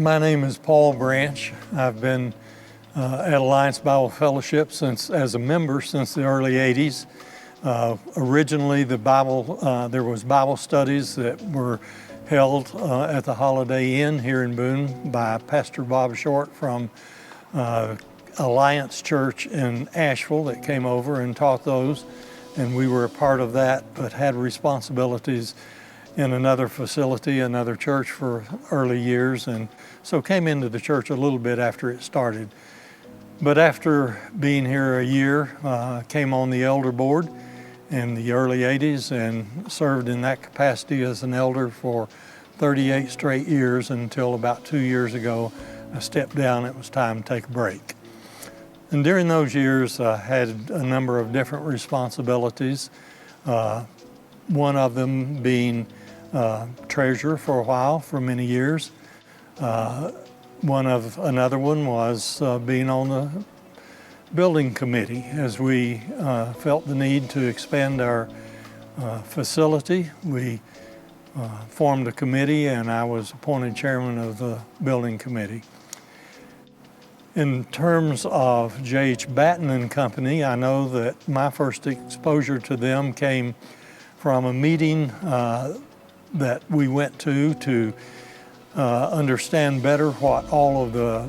My name is Paul Branch. I've been at Alliance Bible Fellowship as a member since the early 80s. Originally, there was Bible studies that were held at the Holiday Inn here in Boone by Pastor Bob Short from Alliance Church in Asheville that came over and taught those. And we were a part of that, but had responsibilities in another facility, another church for early years, and so came into the church a little bit after it started. But after being here a year, came on the elder board in the early 80s and served in that capacity as an elder for 38 straight years until about 2 years ago I stepped down. It was time to take a break. And during those years I had a number of different responsibilities, one of them being treasurer for a while, for many years. Another one was being on the building committee as we felt the need to expand our facility. We formed a committee and I was appointed chairman of the building committee. In terms of J.H. Batten and Company, I know that my first exposure to them came from a meeting that we went to understand better what all of the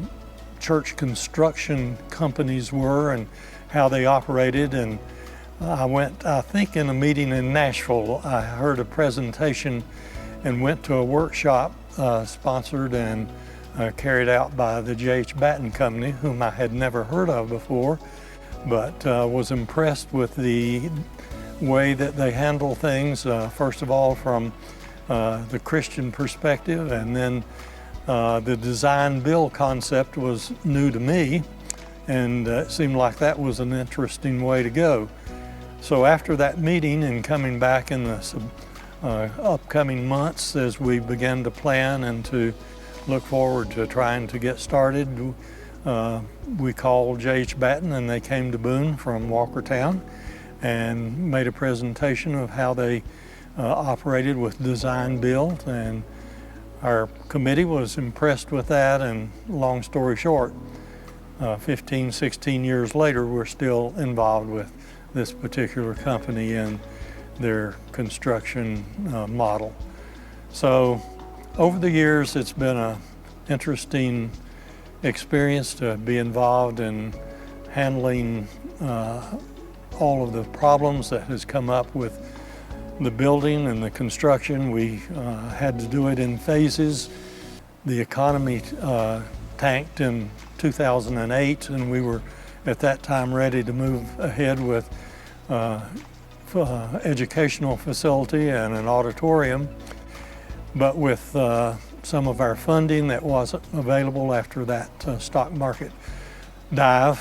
church construction companies were and how they operated. And I think in a meeting in Nashville, I heard a presentation and went to a workshop sponsored and carried out by the J.H. Batten Company, whom I had never heard of before, but was impressed with the way that they handle things, first of all from the Christian perspective, and then the design build concept was new to me, and it seemed like that was an interesting way to go. So after that meeting and coming back in the upcoming months as we began to plan and to look forward to trying to get started, we called J.H. Batten and they came to Boone from Walkertown and made a presentation of how they operated with design build, and our committee was impressed with that, and long story short, 16 years later we're still involved with this particular company and their construction model. So over the years it's been an interesting experience to be involved in handling all of the problems that has come up with the building and the construction. We had to do it in phases. The economy tanked in 2008 and we were at that time ready to move ahead with educational facility and an auditorium. But with some of our funding that wasn't available after that stock market dive,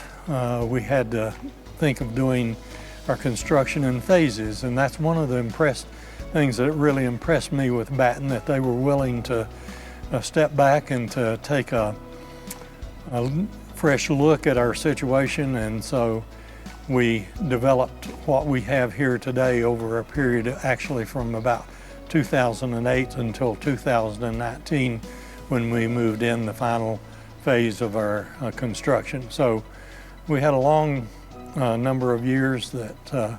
we had to think of doing our construction in phases, and that's one of the things that really impressed me with Batten, that they were willing to step back and to take a fresh look at our situation. And so we developed what we have here today over a period actually from about 2008 until 2019 when we moved in the final phase of our construction. So we had a long number of years that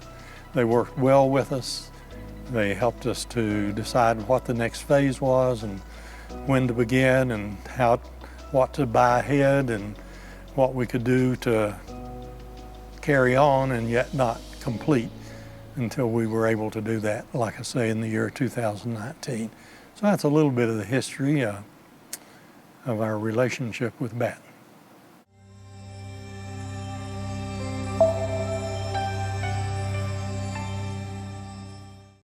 they worked well with us. They helped us to decide what the next phase was and when to begin and what to buy ahead and what we could do to carry on and yet not complete until we were able to do that, like I say, in the year 2019. So that's a little bit of the history of our relationship with Batten.